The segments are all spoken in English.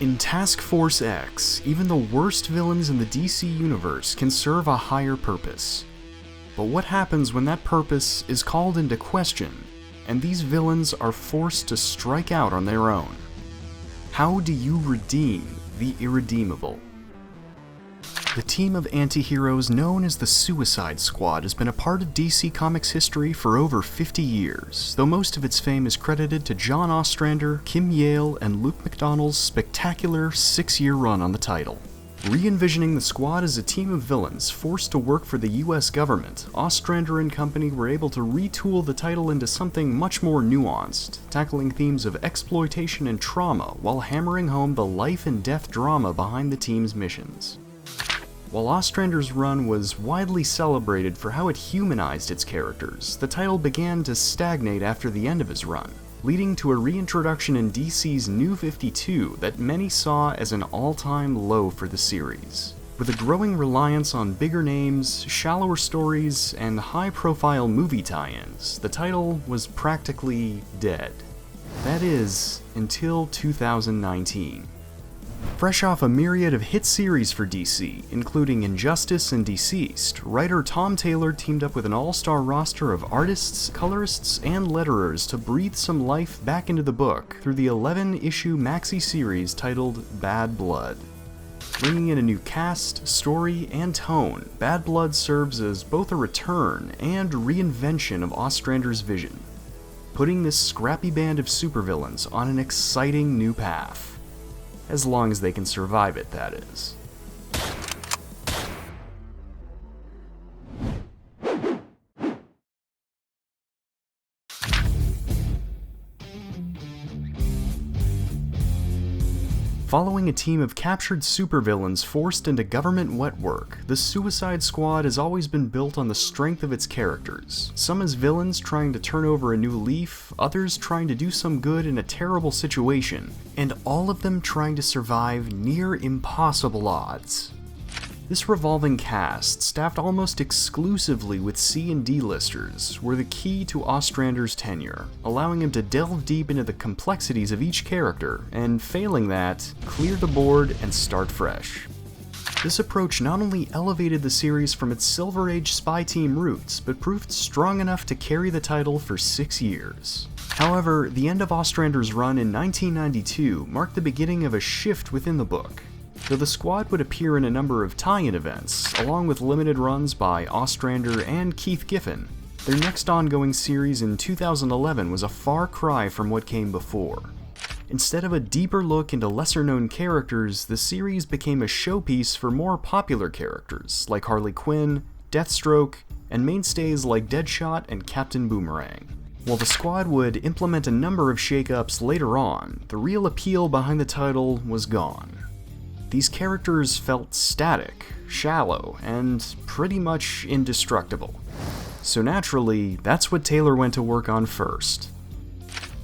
In Task Force X, even the worst villains in the DC universe can serve a higher purpose. But what happens when that purpose is called into question, and these villains are forced to strike out on their own? How do you redeem the Irredeemable? The team of anti-heroes known as the Suicide Squad has been a part of DC Comics history for over 50 years, though most of its fame is credited to John Ostrander, Kim Yale, and Luke McDonnell's spectacular 6-year run on the title. Re-envisioning the squad as a team of villains forced to work for the US government, Ostrander and company were able to retool the title into something much more nuanced, tackling themes of exploitation and trauma while hammering home the life and death drama behind the team's missions. While Ostrander's run was widely celebrated for how it humanized its characters, the title began to stagnate after the end of his run, leading to a reintroduction in DC's New 52 that many saw as an all-time low for the series. With a growing reliance on bigger names, shallower stories, and high-profile movie tie-ins, the title was practically dead. That is, until 2019. Fresh off a myriad of hit series for DC, including Injustice and Deceased, writer Tom Taylor teamed up with an all-star roster of artists, colorists, and letterers to breathe some life back into the book through the 11-issue maxi-series titled Bad Blood. Bringing in a new cast, story, and tone, Bad Blood serves as both a return and reinvention of Ostrander's vision, putting this scrappy band of supervillains on an exciting new path. As long as they can survive it, that is. Following a team of captured supervillains forced into government wet work, the Suicide Squad has always been built on the strength of its characters, some as villains trying to turn over a new leaf, others trying to do some good in a terrible situation, and all of them trying to survive near impossible odds. This revolving cast, staffed almost exclusively with C and D-listers, were the key to Ostrander's tenure, allowing him to delve deep into the complexities of each character, and failing that, clear the board and start fresh. This approach not only elevated the series from its Silver Age spy team roots, but proved strong enough to carry the title for 6 years. However, the end of Ostrander's run in 1992 marked the beginning of a shift within the book. Though the squad would appear in a number of tie-in events, along with limited runs by Ostrander and Keith Giffen, their next ongoing series in 2011 was a far cry from what came before. Instead of a deeper look into lesser-known characters, the series became a showpiece for more popular characters like Harley Quinn, Deathstroke, and mainstays like Deadshot and Captain Boomerang. While the squad would implement a number of shakeups later on, the real appeal behind the title was gone. These characters felt static, shallow, and pretty much indestructible. So naturally, that's what Taylor went to work on first.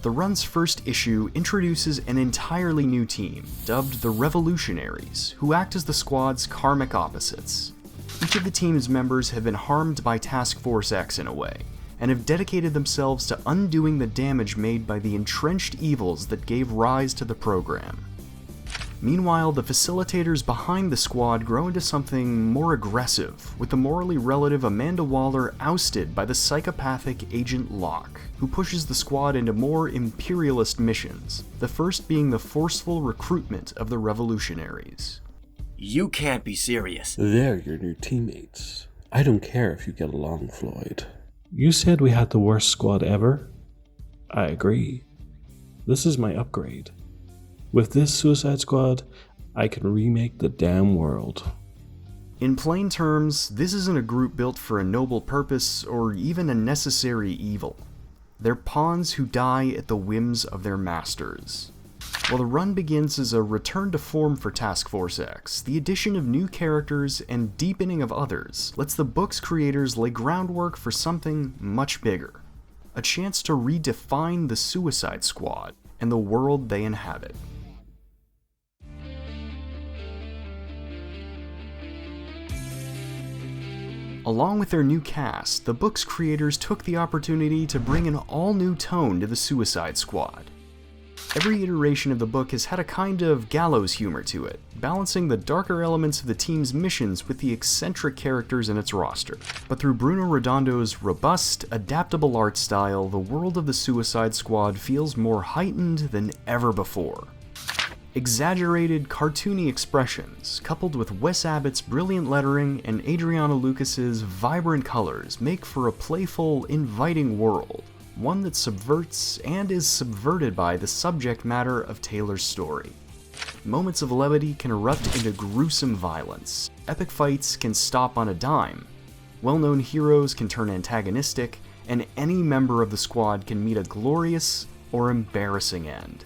The run's first issue introduces an entirely new team, dubbed the Revolutionaries, who act as the squad's karmic opposites. Each of the team's members have been harmed by Task Force X in a way, and have dedicated themselves to undoing the damage made by the entrenched evils that gave rise to the program. Meanwhile, the facilitators behind the squad grow into something more aggressive, with the morally relative Amanda Waller ousted by the psychopathic Agent Locke, who pushes the squad into more imperialist missions, the first being the forceful recruitment of the Revolutionaries. You can't be serious. They're your new teammates. I don't care if you get along, Floyd. You said we had the worst squad ever? I agree. This is my upgrade. With this Suicide Squad, I can remake the damn world. In plain terms, this isn't a group built for a noble purpose or even a necessary evil. They're pawns who die at the whims of their masters. While the run begins as a return to form for Task Force X, the addition of new characters and deepening of others lets the book's creators lay groundwork for something much bigger. A chance to redefine the Suicide Squad and the world they inhabit. Along with their new cast, the book's creators took the opportunity to bring an all-new tone to the Suicide Squad. Every iteration of the book has had a kind of gallows humor to it, balancing the darker elements of the team's missions with the eccentric characters in its roster. But through Bruno Redondo's robust, adaptable art style, the world of the Suicide Squad feels more heightened than ever before. Exaggerated, cartoony expressions, coupled with Wes Abbott's brilliant lettering and Adriano Lucas's vibrant colors, make for a playful, inviting world. One that subverts and is subverted by the subject matter of Taylor's story. Moments of levity can erupt into gruesome violence. Epic fights can stop on a dime. Well-known heroes can turn antagonistic, and any member of the squad can meet a glorious or embarrassing end.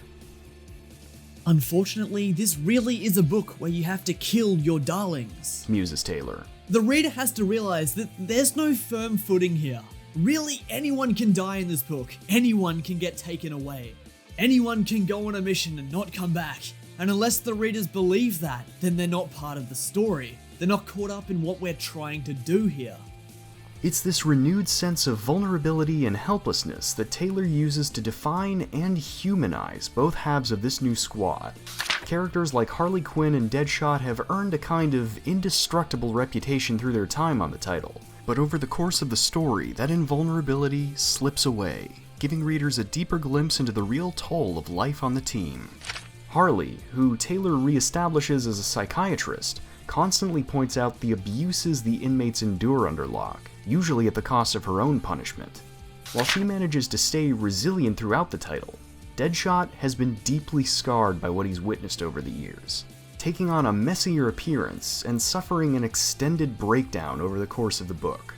Unfortunately, this really is a book where you have to kill your darlings, muses Taylor. The reader has to realize that there's no firm footing here. Really, anyone can die in this book. Anyone can get taken away. Anyone can go on a mission and not come back. And unless the readers believe that, then they're not part of the story. They're not caught up in what we're trying to do here. It's this renewed sense of vulnerability and helplessness that Taylor uses to define and humanize both halves of this new squad. Characters like Harley Quinn and Deadshot have earned a kind of indestructible reputation through their time on the title. But over the course of the story, that invulnerability slips away, giving readers a deeper glimpse into the real toll of life on the team. Harley, who Taylor reestablishes as a psychiatrist, constantly points out the abuses the inmates endure under lock, usually at the cost of her own punishment. While she manages to stay resilient throughout the title, Deadshot has been deeply scarred by what he's witnessed over the years, taking on a messier appearance and suffering an extended breakdown over the course of the book.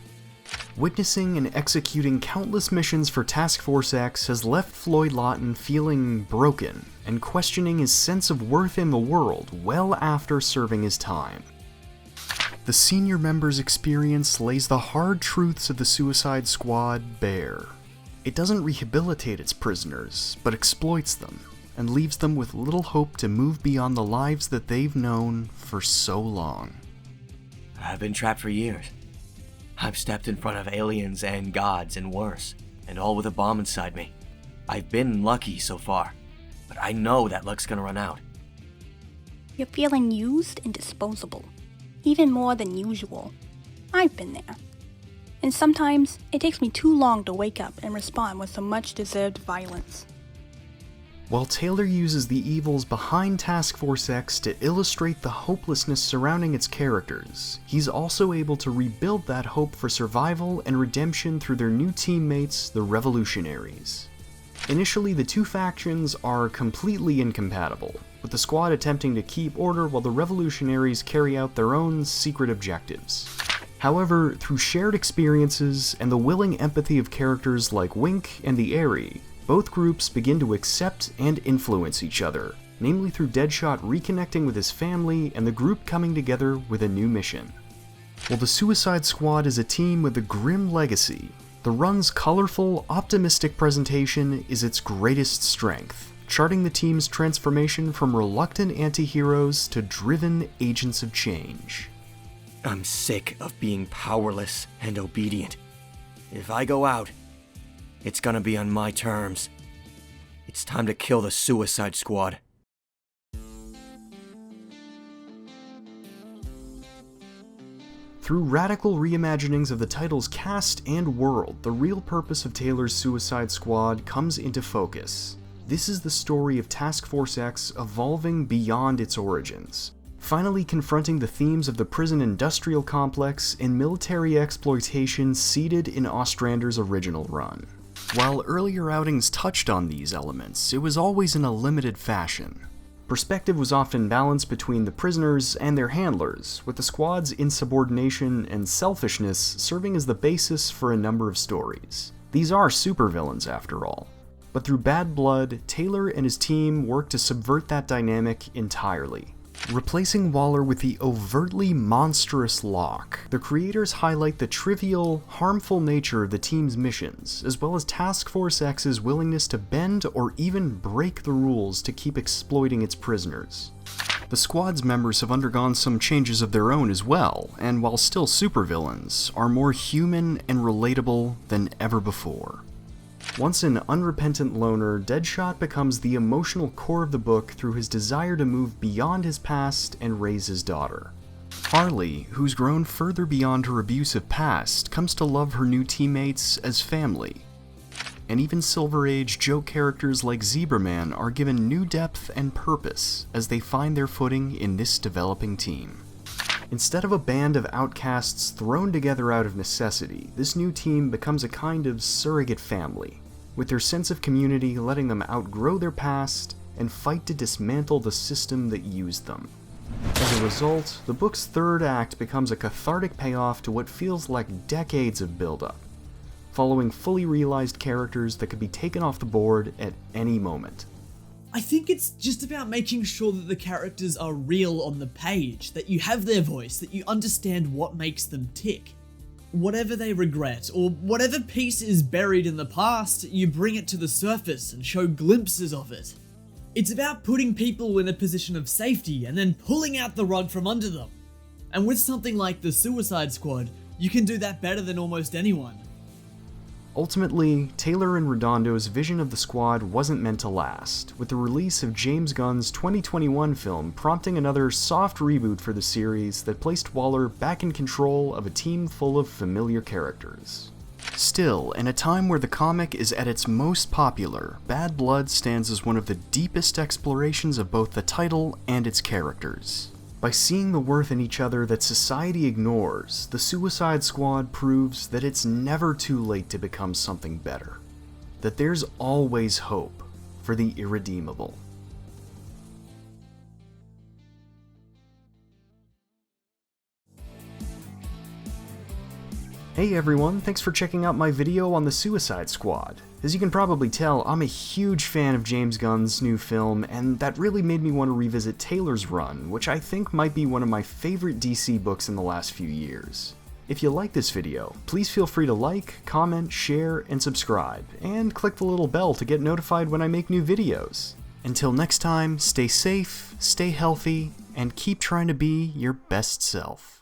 Witnessing and executing countless missions for Task Force X has left Floyd Lawton feeling broken and questioning his sense of worth in the world well after serving his time. The senior member's experience lays the hard truths of the Suicide Squad bare. It doesn't rehabilitate its prisoners, but exploits them, and leaves them with little hope to move beyond the lives that they've known for so long. I've been trapped for years. I've stepped in front of aliens and gods and worse, and all with a bomb inside me. I've been lucky so far, but I know that luck's gonna run out. You're feeling used and disposable, even more than usual. I've been there. And sometimes it takes me too long to wake up and respond with some much-deserved violence. While Taylor uses the evils behind Task Force X to illustrate the hopelessness surrounding its characters, he's also able to rebuild that hope for survival and redemption through their new teammates, the Revolutionaries. Initially, the two factions are completely incompatible, with the squad attempting to keep order while the Revolutionaries carry out their own secret objectives. However, through shared experiences and the willing empathy of characters like Wink and the Airy, both groups begin to accept and influence each other, namely through Deadshot reconnecting with his family and the group coming together with a new mission. While the Suicide Squad is a team with a grim legacy, the run's colorful, optimistic presentation is its greatest strength, charting the team's transformation from reluctant anti-heroes to driven agents of change. I'm sick of being powerless and obedient. If I go out, it's gonna be on my terms. It's time to kill the Suicide Squad. Through radical reimaginings of the title's cast and world, the real purpose of Taylor's Suicide Squad comes into focus. This is the story of Task Force X evolving beyond its origins, finally confronting the themes of the prison industrial complex and military exploitation seeded in Ostrander's original run. While earlier outings touched on these elements, it was always in a limited fashion. Perspective was often balanced between the prisoners and their handlers, with the squad's insubordination and selfishness serving as the basis for a number of stories. These are supervillains after all. But through Bad Blood, Taylor and his team work to subvert that dynamic entirely. Replacing Waller with the overtly monstrous Locke, the creators highlight the trivial, harmful nature of the team's missions, as well as Task Force X's willingness to bend or even break the rules to keep exploiting its prisoners. The squad's members have undergone some changes of their own as well, and while still supervillains, are more human and relatable than ever before. Once an unrepentant loner, Deadshot becomes the emotional core of the book through his desire to move beyond his past and raise his daughter. Harley, who's grown further beyond her abusive past, comes to love her new teammates as family. And even Silver Age joke characters like Zebraman are given new depth and purpose as they find their footing in this developing team. Instead of a band of outcasts thrown together out of necessity, this new team becomes a kind of surrogate family, with their sense of community letting them outgrow their past and fight to dismantle the system that used them. As a result, the book's third act becomes a cathartic payoff to what feels like decades of build-up, following fully realized characters that could be taken off the board at any moment. I think it's just about making sure that the characters are real on the page, that you have their voice, that you understand what makes them tick. Whatever they regret, or whatever piece is buried in the past, you bring it to the surface and show glimpses of it. It's about putting people in a position of safety and then pulling out the rug from under them. And with something like the Suicide Squad, you can do that better than almost anyone. Ultimately, Taylor and Redondo's vision of the squad wasn't meant to last, with the release of James Gunn's 2021 film prompting another soft reboot for the series that placed Waller back in control of a team full of familiar characters. Still, in a time where the comic is at its most popular, Bad Blood stands as one of the deepest explorations of both the title and its characters. By seeing the worth in each other that society ignores, the Suicide Squad proves that it's never too late to become something better. That there's always hope for the irredeemable. Hey everyone, thanks for checking out my video on the Suicide Squad. As you can probably tell, I'm a huge fan of James Gunn's new film, and that really made me want to revisit Taylor's run, which I think might be one of my favorite DC books in the last few years. If you like this video, please feel free to like, comment, share, and subscribe, and click the little bell to get notified when I make new videos. Until next time, stay safe, stay healthy, and keep trying to be your best self.